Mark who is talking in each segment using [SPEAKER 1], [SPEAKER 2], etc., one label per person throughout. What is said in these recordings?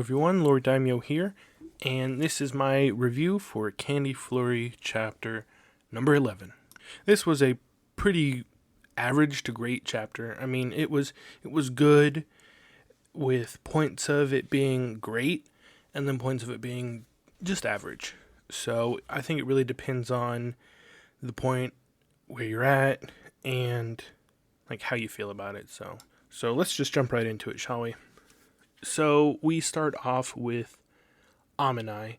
[SPEAKER 1] everyone, Lord Daimyo here, and this is my review for Candy Flurry chapter number 11. This was a pretty average to great chapter. I mean, it was good, with points of it being great and then points of it being just average. So I think it really depends on the point where you're at and like how you feel about it. So let's just jump right into it, shall we? So we start off with Aminai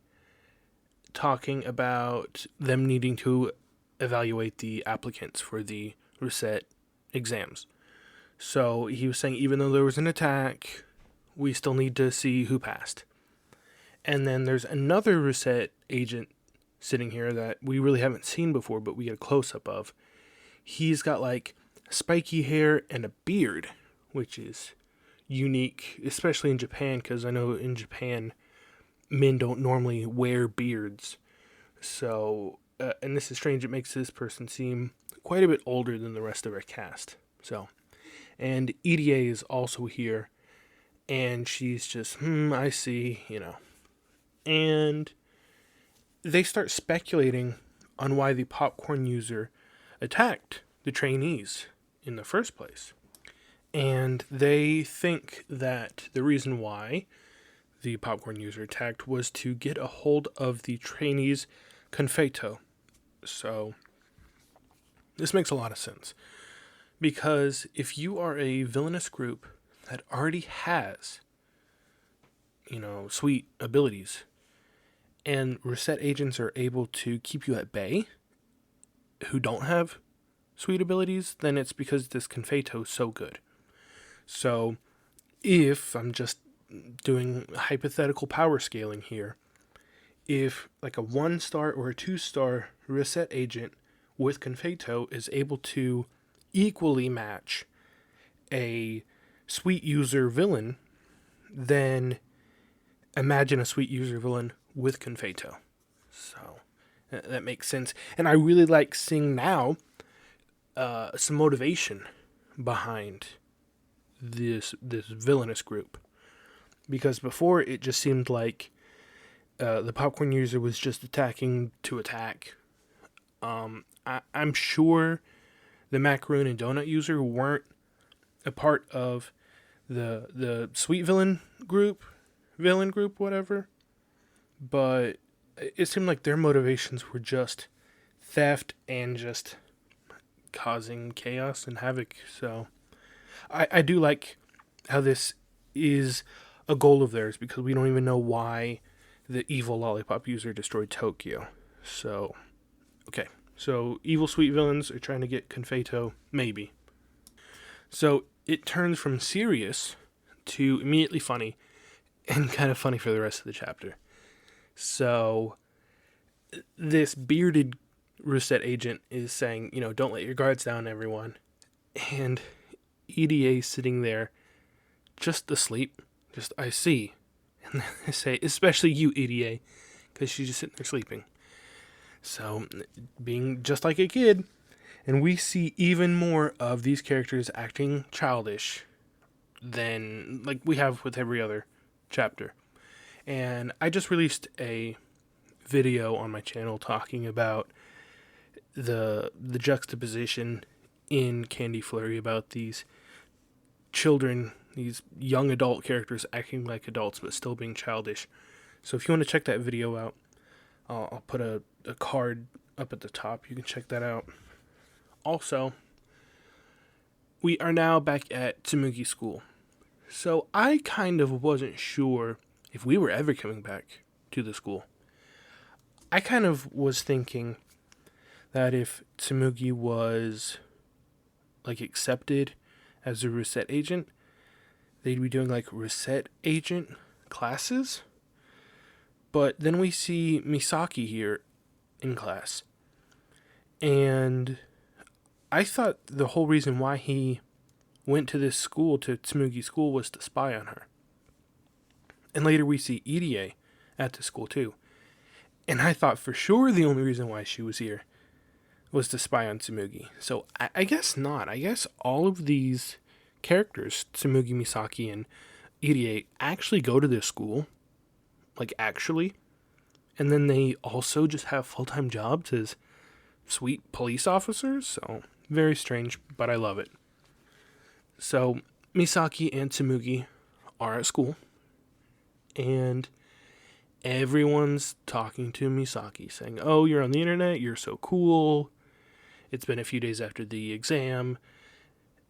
[SPEAKER 1] talking about them needing to evaluate the applicants for the reset exams. So he was saying even though there was an attack, we still need to see who passed. And then there's another reset agent sitting here that we really haven't seen before, but we get a close-up of. He's got like spiky hair and a beard, which is unique, especially in Japan, because I know in Japan men don't normally wear beards. So, and this is strange, it makes this person seem quite a bit older than the rest of our cast. So, and EDA is also here, and she's just, I see, And they start speculating on why the popcorn user attacked the trainees in the first place. And they think that the reason why the popcorn user attacked was to get a hold of the trainees' confeito. So this makes a lot of sense. Because if you are a villainous group that already has, sweet abilities, and reset agents are able to keep you at bay who don't have sweet abilities, then it's because this confeito is so good. So, if I'm just doing hypothetical power scaling here, if like a 1-star or a 2-star reset agent with confeito is able to equally match a sweet user villain, then imagine a sweet user villain with confeito. So, that makes sense. And I really like seeing now some motivation behind this villainous group, because before it just seemed like the popcorn user was just attacking to attack. I'm sure the macaroon and donut user weren't a part of the sweet villain group, whatever, but it seemed like their motivations were just theft and just causing chaos and havoc. So I do like how this is a goal of theirs, because we don't even know why the evil lollipop user destroyed Tokyo. So, okay. So, evil sweet villains are trying to get confeito, maybe. So, it turns from serious to immediately funny, and kind of funny for the rest of the chapter. So, this bearded reset agent is saying, don't let your guards down, everyone. And EDA sitting there, just asleep. Just, I see. And then they say, especially you, EDA, because she's just sitting there sleeping. So, being just like a kid. And we see even more of these characters acting childish than, like we have with every other chapter. And I just released a video on my channel talking about the juxtaposition in Candy Flurry about these children, these young adult characters acting like adults but still being childish. So if you want to check that video out, I'll put a card up at the top. You can check that out. Also, we are now back at Tsumugi School. So I kind of wasn't sure if we were ever coming back to the school. I kind of was thinking that if Tsumugi was like accepted as a reset agent, they'd be doing like reset agent classes. But then we see Misaki here in class. And I thought the whole reason why he went to this school, to Tsumugi School, was to spy on her. And later we see EDA at the school too. And I thought for sure the only reason why she was here was to spy on Tsumugi. So I guess not. I guess all of these characters, Tsumugi, Misaki, and EDA, actually go to this school like actually. And then they also just have full-time jobs as sweet police officers. So very strange, but I love it. So Misaki and Tsumugi are at school, and everyone's talking to Misaki, saying, "Oh, you're on the internet, you're so cool. It's been a few days after the exam."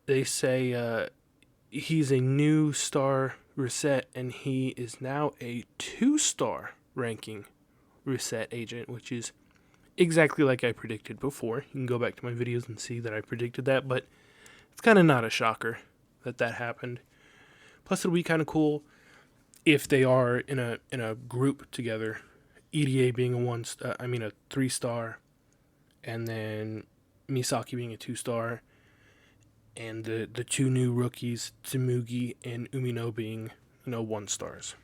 [SPEAKER 1] They say he's a new star reset, and he is now a 2-star ranking reset agent, which is exactly like I predicted before. You can go back to my videos and see that I predicted that, but it's kind of not a shocker that happened. Plus, it'll be kind of cool if they are in a group together. EDA being a 3-star, and then Misaki being a 2-star, and the 2 new rookies, Tsumugi and Umino, being 1-stars.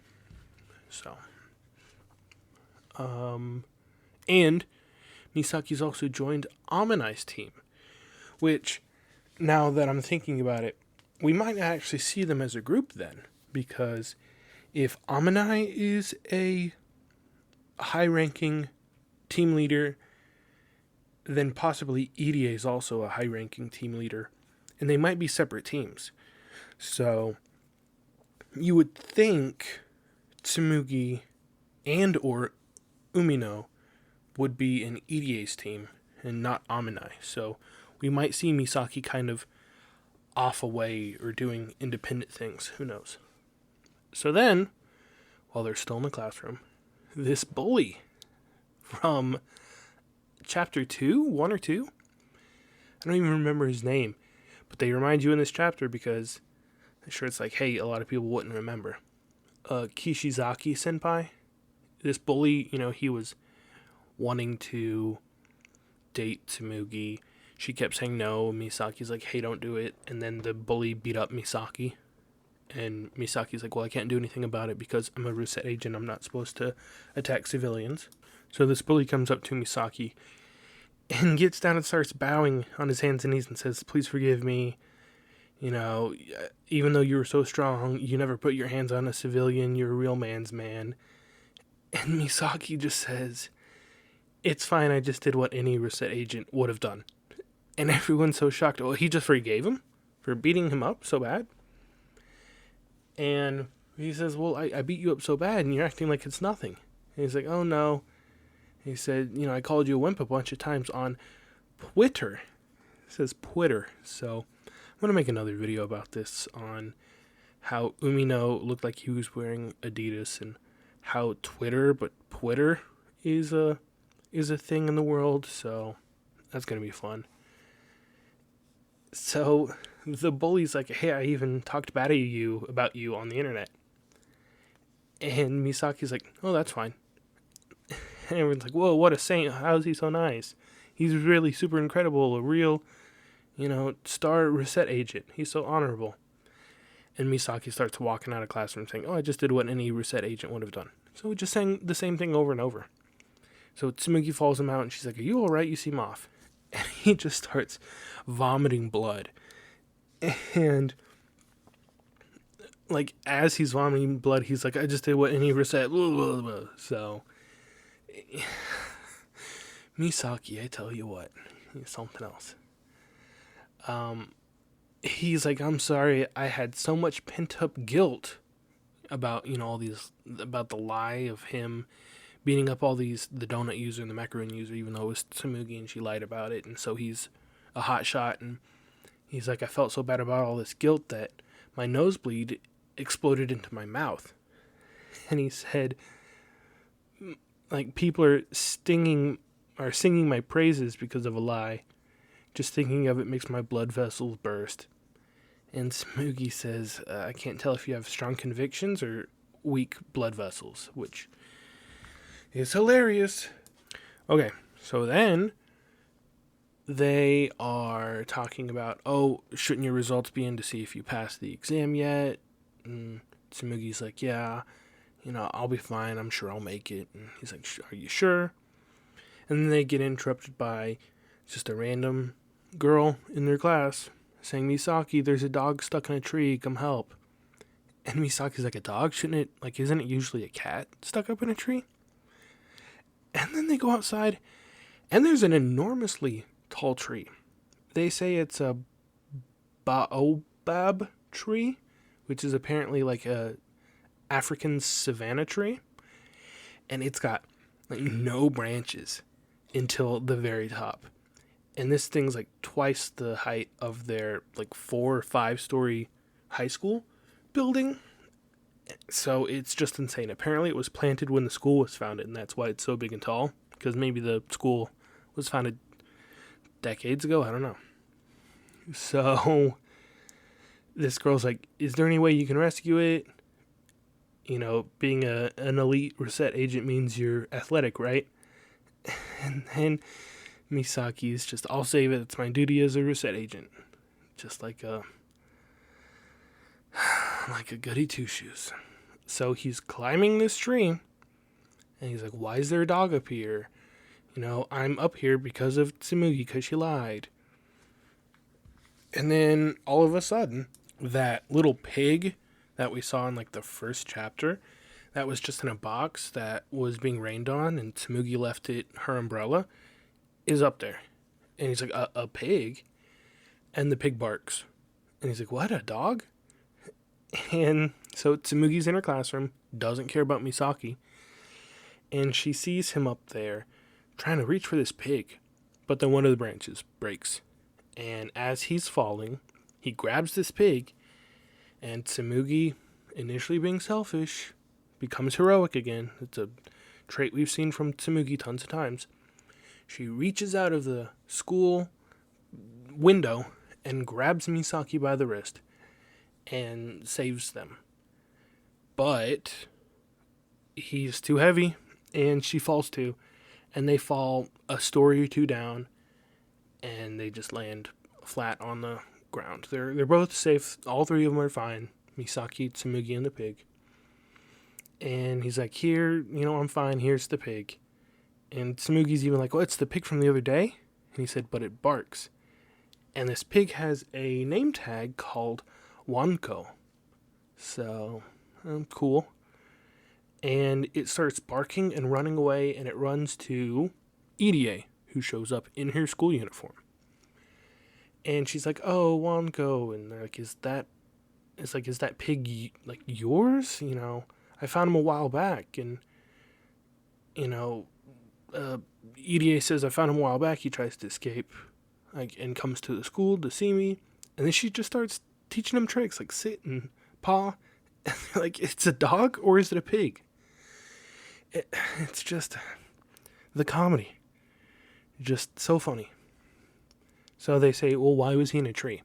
[SPEAKER 1] So, and Misaki's also joined Amanai's team, which, now that I'm thinking about it, we might not actually see them as a group then, because if Amanai is a high-ranking team leader, then possibly EDA is also a high-ranking team leader, and they might be separate teams. So you would think Tsumugi and or Umino would be in EDA's team and not Amanai. So we might see Misaki kind of off away or doing independent things. Who knows? So then, while they're still in the classroom, this bully from chapter 2, 1 or 2, I don't even remember his name, but they remind you in this chapter because I'm sure it's like, hey, a lot of people wouldn't remember. Kishizaki senpai, this bully, he was wanting to date Tsumugi. She kept saying no. Misaki's like, hey, don't do it. And then the bully beat up Misaki. And Misaki's like, well, I can't do anything about it because I'm a reset agent. I'm not supposed to attack civilians. So this bully comes up to Misaki and gets down and starts bowing on his hands and knees and says, please forgive me. Even though you were so strong, you never put your hands on a civilian. You're a real man's man. And Misaki just says, it's fine. I just did what any reset agent would have done. And everyone's so shocked. Oh, he just forgave him for beating him up so bad? And he says, well, I beat you up so bad and you're acting like it's nothing. And he's like, oh no. He said, I called you a wimp a bunch of times on Twitter. It says Twitter. So I'm going to make another video about this on how Umino looked like he was wearing Adidas and how Twitter is a thing in the world. So that's going to be fun. So the bully's like, hey, I even talked bad about you on the internet. And Misaki's like, oh, that's fine. And everyone's like, whoa, what a saint. How is he so nice? He's really super incredible, a real, star reset agent. He's so honorable. And Misaki starts walking out of classroom saying, oh, I just did what any reset agent would have done. So just saying the same thing over and over. So Tsumugi follows him out and she's like, are you all right? You seem off. And he just starts vomiting blood. And like as he's vomiting blood, he's like, I just did what any reset. So Misaki, I tell you what, he's something else. He's like, I'm sorry, I had so much pent up guilt about, about the lie of him beating up all the donut user and the macaroon user, even though it was Tsumugi and she lied about it. And so he's a hot shot. And he's like, I felt so bad about all this guilt that my nosebleed exploded into my mouth. And he said, like, people are singing my praises because of a lie. Just thinking of it makes my blood vessels burst. And Tsumugi says, I can't tell if you have strong convictions or weak blood vessels, which is hilarious. Okay, so then they are talking about, oh, shouldn't your results be in to see if you passed the exam yet? And Tsumugi's like, yeah, I'll be fine. I'm sure I'll make it. And he's like, are you sure? And then they get interrupted by just a random girl in their class saying, Misaki, there's a dog stuck in a tree. Come help. And Misaki's like, a dog? Shouldn't it, like, isn't it usually a cat stuck up in a tree? And then they go outside, and there's an enormously tall tree. They say it's a baobab tree, which is apparently like a African savanna tree. And it's got like no branches until the very top. And this thing's like twice the height of their like 4 or 5 story high school building. So it's just insane. Apparently it was planted when the school was founded, and that's why it's so big and tall. Because maybe the school was founded decades ago. I don't know. So this girl's like, is there any way you can rescue it? You know, being an elite reset agent means you're athletic, right? And then Misaki's just, I'll save it. It's my duty as a reset agent. Just like a goody two-shoes. So he's climbing this tree, and he's like, why is there a dog up here? You know, I'm up here because of Tsumugi, because she lied. And then, all of a sudden, that little pig that we saw in, like, the first chapter, that was just in a box that was being rained on, and Tsumugi left it, her umbrella, is up there. And he's like, a pig? And the pig barks. And he's like, what, a dog? And so Tsumugi's in her classroom, doesn't care about Misaki, and she sees him up there trying to reach for this pig. But then one of the branches breaks. And as he's falling, he grabs this pig, and Tsumugi, initially being selfish, becomes heroic again. It's a trait we've seen from Tsumugi tons of times. She reaches out of the school window and grabs Misaki by the wrist and saves them. But he's too heavy, and she falls too, and they fall a story or 2 down, and they just land flat on the ground. They're both safe. All 3 of them are fine. Misaki, Tsumugi, and the pig. And he's like, here, you know, I'm fine. Here's the pig. And Tsumugi's even like, well, it's the pig from the other day? And he said, but it barks. And this pig has a name tag called Wanko. So, cool. And it starts barking and running away, and it runs to Irie, who shows up in her school uniform. And she's like, oh, Wanko. And they're like, is that pig, like, yours? You know, I found him a while back. And, you know, Irie says, I found him a while back. He tries to escape, like, and comes to the school to see me. And then she just starts teaching him tricks, like sit and paw. And they're like, it's a dog or is it a pig? It's just the comedy. Just so funny. So they say, well, why was he in a tree?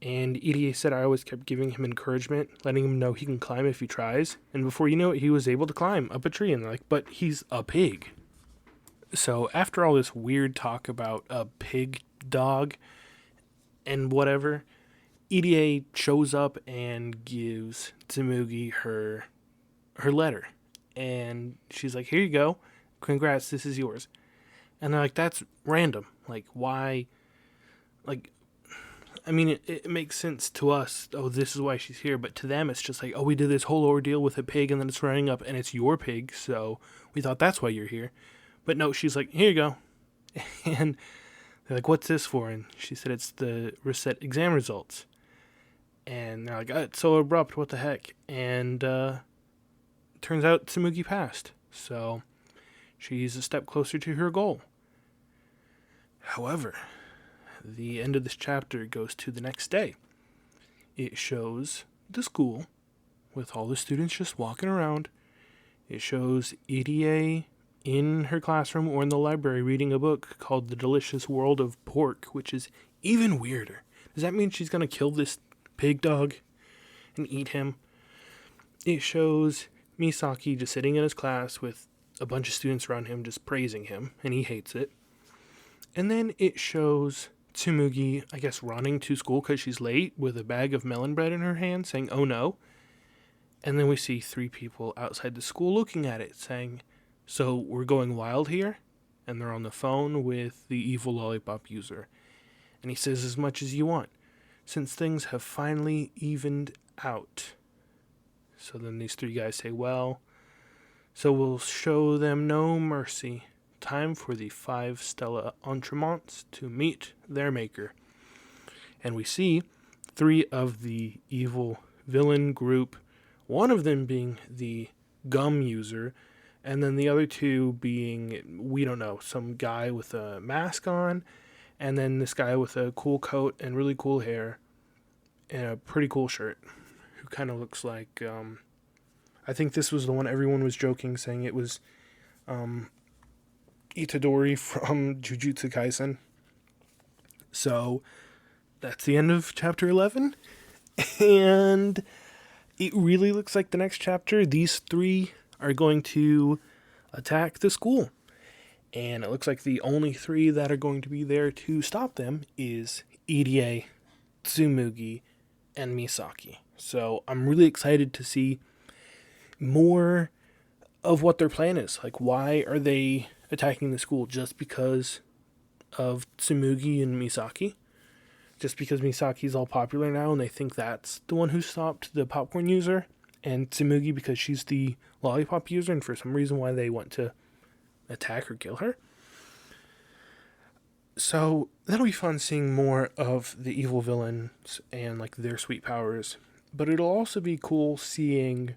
[SPEAKER 1] And Irie said, I always kept giving him encouragement, letting him know he can climb if he tries. And before you know it, he was able to climb up a tree. And they're like, but he's a pig. So after all this weird talk about a pig dog and whatever, Irie shows up and gives Tsumugi her letter. And she's like, here you go. Congrats, this is yours. And they're like, that's random. Like, why? Like, I mean, it makes sense to us. Oh, this is why she's here. But to them, it's just like, oh, we did this whole ordeal with a pig, and then it's running up, and it's your pig. So we thought that's why you're here. But no, she's like, here you go. And they're like, what's this for? And she said, it's the reset exam results. And they're like, oh, it's so abrupt. What the heck? And turns out Tsumugi passed. So she's a step closer to her goal. However, the end of this chapter goes to the next day. It shows the school with all the students just walking around. It shows Irie in her classroom or in the library reading a book called The Delicious World of Pork, which is even weirder. Does that mean she's going to kill this pig dog and eat him? It shows Misaki just sitting in his class with a bunch of students around him just praising him, and he hates it. And then it shows Tsumugi, I guess, running to school because she's late with a bag of melon bread in her hand, saying, oh no. And then we see 3 people outside the school looking at it, saying, so we're going wild here? And they're on the phone with the evil lollipop user. And he says, as much as you want, since things have finally evened out. So then these three guys say, well, so we'll show them no mercy. Time for the 5 Stella Entremonts to meet their maker. And we see 3 of the evil villain group, one of them being the gum user, and then the other 2 being, we don't know, some guy with a mask on, and then this guy with a cool coat and really cool hair and a pretty cool shirt, who kind of looks like, I think this was the one everyone was joking, saying it was Itadori from Jujutsu Kaisen. So that's the end of chapter 11, and it really looks like the next chapter, these 3 are going to attack the school. And it looks like the only 3 that are going to be there to stop them is Irie, Tsumugi, and Misaki. So I'm really excited to see more of what their plan is. Like, why are they attacking the school? Just because of Tsumugi and Misaki? Just because Misaki's all popular now and they think that's the one who stopped the popcorn user? And Tsumugi because she's the lollipop user, and for some reason why they want to attack or kill her? So that'll be fun seeing more of the evil villains and like their sweet powers. But it'll also be cool seeing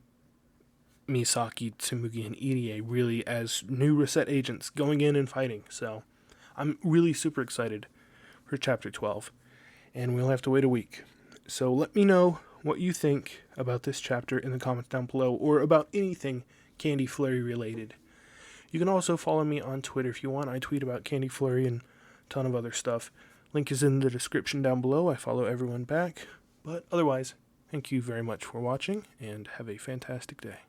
[SPEAKER 1] Misaki, Tsumugi, and Irie really as new reset agents going in and fighting. So I'm really super excited for chapter 12. And we'll have to wait a week. So let me know what you think about this chapter in the comments down below, or about anything Candy Flurry related. You can also follow me on Twitter if you want. I tweet about Candy Flurry and a ton of other stuff. Link is in the description down below. I follow everyone back. But otherwise, thank you very much for watching, and have a fantastic day.